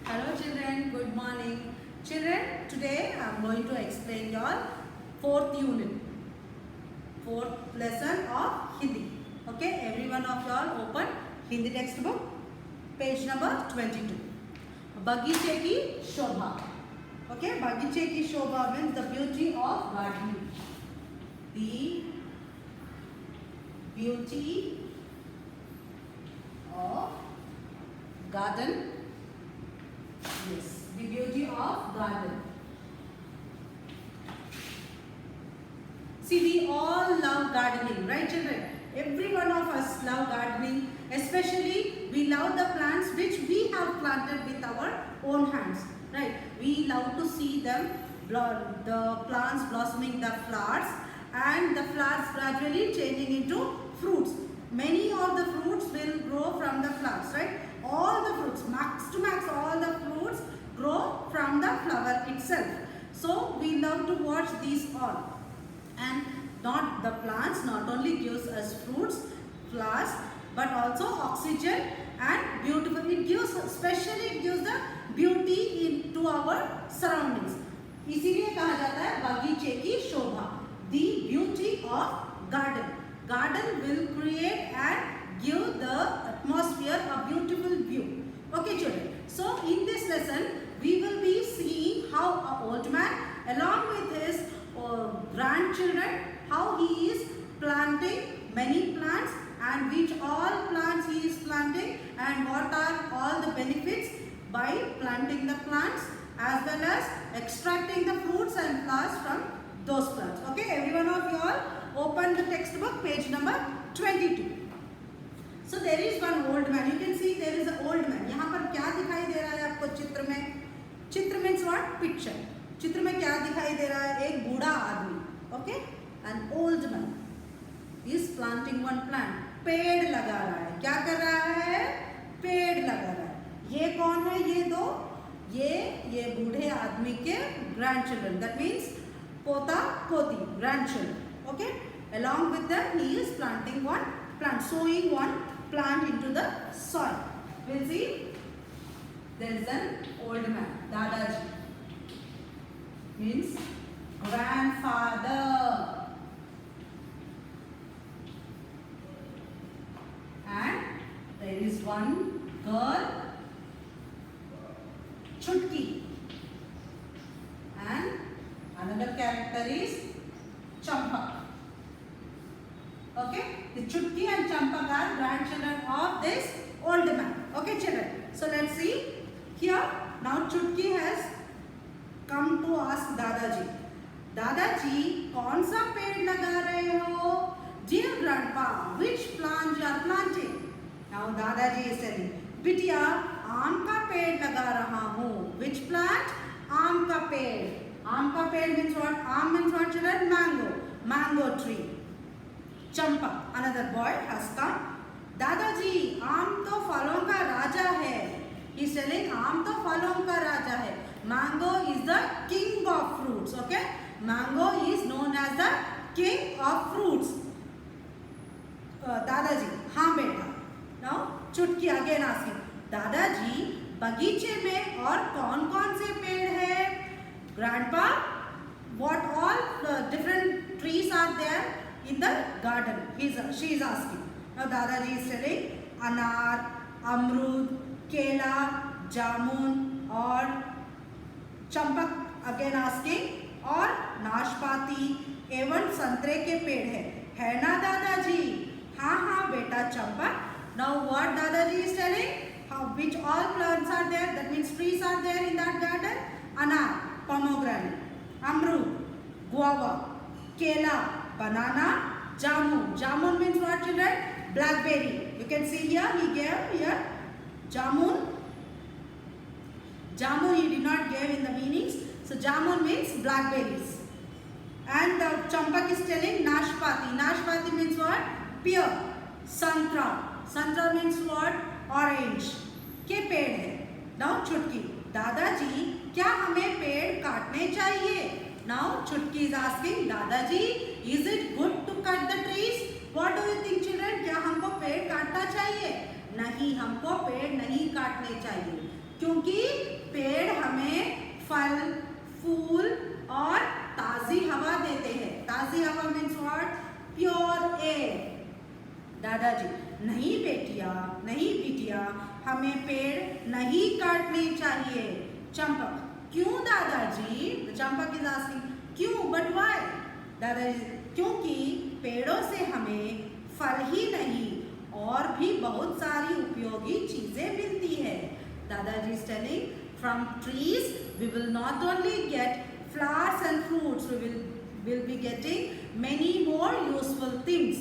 Hello children, good morning. Children, today I am going to explain your fourth unit, fourth lesson of Hindi. Okay, every one of y'all open Hindi textbook, page number 22. Bagiche ki shobha. Okay, bagiche ki shobha means the beauty of gardening. The beauty of garden. Yes, the beauty of garden. See, we all love gardening, right children? Every one of us love gardening. Especially, we love the plants which we have planted with our own hands, right? We love to see them, the plants blossoming the flowers and the flowers gradually changing into fruits. Many of the fruits will grow from the flowers, right? All the fruits, max to max, all the fruits grow from the flower itself. So we love to watch these all. And not the plants not only gives us fruits, flowers, but also oxygen and beautiful. It gives, especially it gives the beauty into our surroundings. इसीलिए कहा जाता है बगीचे की शोभा, the beauty of garden. Garden will create and give the atmosphere a beautiful view. Okay children, so in this lesson we will be seeing how an old man along with his grandchildren, how he is planting many plants and which all plants he is planting and what are all the benefits by planting the plants as well as extracting the fruits and flowers from those plants. Okay, every one of you all open the textbook, page number 22. So there is one old man. You can see there is an old man. यहाँ पर क्या दिखाई दे रहा है आपको चित्र में? चित्र means what? Picture. चित्र में क्या दिखाई दे रहा है? एक बूढ़ा आदमी. Okay? An old man is planting one plant. पेड़ लगा रहा है. क्या कर रहा है? पेड़ लगा रहा है. ये कौन है? ये दो. ये बूढ़े आदमी के grandchildren. That means पोता पोती, grandchildren. Okay? Along with them, he is planting one plant, sowing one plant into the soil. We'll see. There is an old man, Dadaji. Means grandfather. And there is one girl, Chutki. And another character is Champak. Okay, the Chutki and Champak are grandchildren of this old man. Okay, children. So let's see. Here now Chutki has come to ask Dadaji. Dadaji, कौन सा पेड़ लगा रहे हो? Dear grandpa, which plant you are planting? Now Dadaji is telling, बिटिया आम का पेड़ लगा रहा हूँ. Which plant? आम का पेड़. आम का पेड़ means what? आम means what children? Mango. Mango tree. Champak, another boy has come. Dadaji, आम तो फलों का राजा है. He is telling, आम तो फलों का राजा है. Mango is the king of fruits. Okay? Mango is known as the king of fruits. Dadaji, हाँ बेटा. Now, चुटकी again asking, दादाजी, बगीचे में और कौन-कौन से पेड़ हैं? Grandpa, what all different trees are there in the garden? She is asking. Now Dadaji is telling, अनार, अमरूद, केला, जामुन और चंपक again asking, और नाशपाती एवं संतरे के पेड़ है ना दादाजी? हाँ हाँ बेटा Champak. Now what Dadaji is telling? Which all plants are there? That means trees are there in that garden. Anar, pomegranate, amrud, guava, kela, banana, jamun. Jamun means what children? Blackberry. You can see here he gave here jamun. Jamun he did not give in the meanings. So jamun means blackberries. And the champak is telling nashpati. Nashpati means what? Pear. Santra. Santra means what? Orange. के पेड़ है. Now चुटकी, दादाजी क्या हमें पेड़ काटने चाहिए? Now चुटकी is asking, दादाजी is it good to cut the trees? What do you think children? क्या हमको पेड़ काटना चाहिए? नहीं, हमको पेड़ नहीं काटने चाहिए. क्योंकि पेड़ हमें फल, फूल और ताजी हवा देते हैं। ताजी हवा मीन्स व्हाट? Pure air. दादाजी, नहीं बेटिया, नहीं बिटिया, हमें पेड़ नहीं काटने चाहिए। चंपक, क्यों दादाजी? चंपक इज आस्किंग क्यों, बट व्हाई? दादाजी, क्योंकि पेड़ों से हमें फल ही नहीं और भी बहुत सारी उपयोगी चीजें मिलती है। दादाजी is telling from trees we will not only get flowers and fruits, we will be getting many more useful things.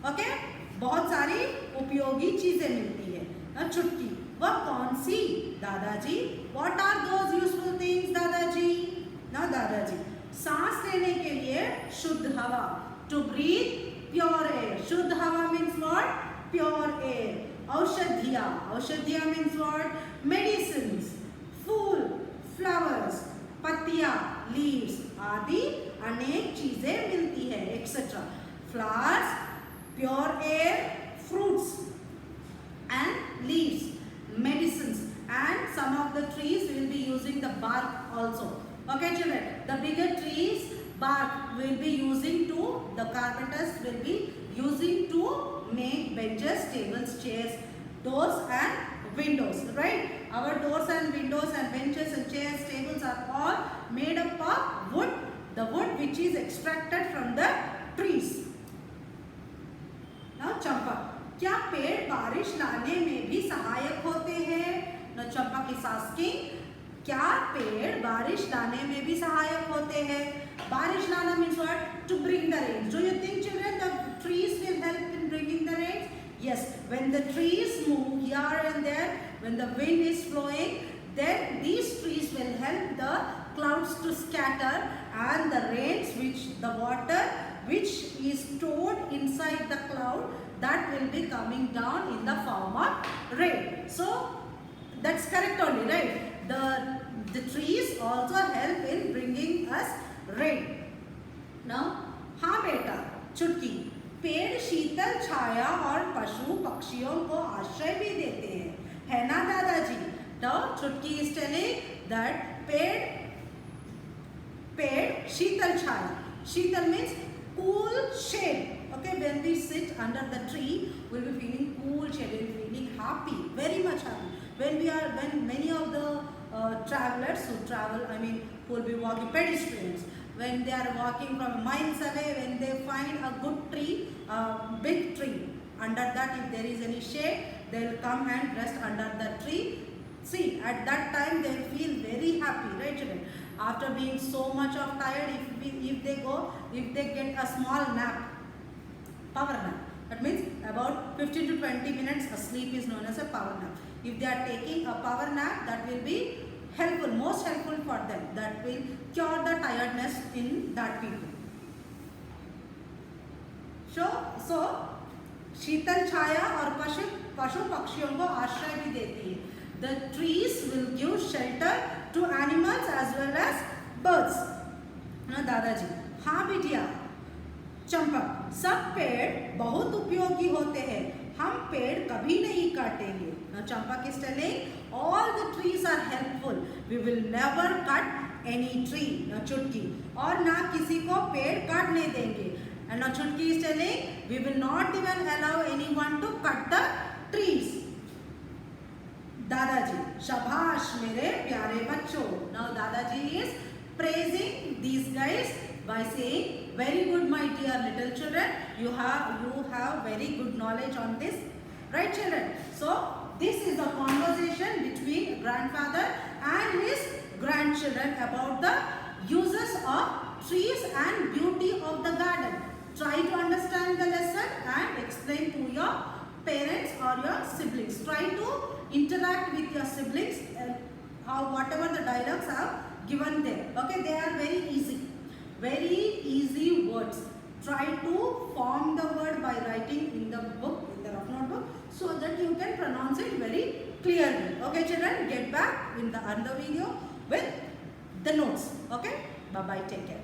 Okay? बहुत सारी उपयोगी चीजें मिलती है। ना चुटकी, वह कौन सी? दादाजी, what are those useful things दादाजी? ना दादाजी, सांस लेने के लिए शुद्ध हवा, to breathe pure air. शुद्ध हवा means what? Pure air. औषधियाँ, औषधियाँ means what? Medicines. Fool, flowers. पत्तियाँ, leaves आदि अनेक चीजें मिलती है, etc. Flowers, pure air, fruits and leaves, medicines, and some of the trees will be using the bark also. Okay children, the bigger trees bark will be using to, the carpenters will be using to make benches, tables, chairs, doors and windows, right? Our doors and windows and benches and chairs, tables are all made up of wood, the wood which is extracted from the trees. Now Champak, क्या पेड़ बारिश लाने में भी सहायक होते हैं? Now Champak is asking, क्या पेड़ बारिश लाने में भी सहायक होते हैं? बारिश लाना means what? To bring the rain. Do you think children the trees will help in bringing the rain? Yes. When the trees move here and there, when the wind is flowing, then these trees will help the clouds to scatter and the rains, which the water which is stored inside the cloud, that will be coming down in the form of rain. So that's correct only, right? The trees also help in bringing us rain. Now, हाँ बेटा, चुटकी, पेड़ शीतल छाया और पशु पक्षियों को आश्रय भी देते हैं, है ना दादाजी? Now चुटकी is telling that पेड़ शीतल छाया, शीतल means cool shade. Okay, when we sit under the tree, we'll be feeling cool shade, we'll be feeling happy, very much happy. When many of the travelers who travel, who will be walking, pedestrians, when they are walking from miles away, when they find a good tree, a big tree, under that if there is any shade, they will come and rest under the tree. See, at that time they feel very happy, right children? After being so much of tired, if they get a small nap, power nap, that means about 15 to 20 minutes a sleep is known as a power nap. If they are taking a power nap, that will be helpful, most helpful for them. That will cure the tiredness in that people. So शीतल छाया और पशु पक्षियों को आश्रय भी देती है. The trees will give shelter to animals as well as birds. ना दादाजी, हाँ बिटिया. चंपक, सब पेड़ बहुत उपयोगी होते हैं, हम पेड़ कभी नहीं काटेंगे. Now Champak is telling all the trees are helpful. We will never cut any tree. Now Chutki, और ना किसी को पेड़ काटने देंगे. And now Chutki is telling we will not even allow anyone to cut the trees. दादाजी, शाबाश मेरे प्यारे बच्चों. Now Dadaji is praising these guys by saying, very good my dear little children, you have very good knowledge on this, right children? So this is a conversation between grandfather and his grandchildren about the uses of trees and beauty of the garden. Try to understand the lesson and explain to your parents or your siblings. Try to interact with your siblings whatever the dialogues are given there. Okay, they are very easy words. Try to form the word by writing in the book, in the rough notebook, so that you can pronounce it very clearly. Okay children, get back in the other video with the notes. Okay, bye bye, take care.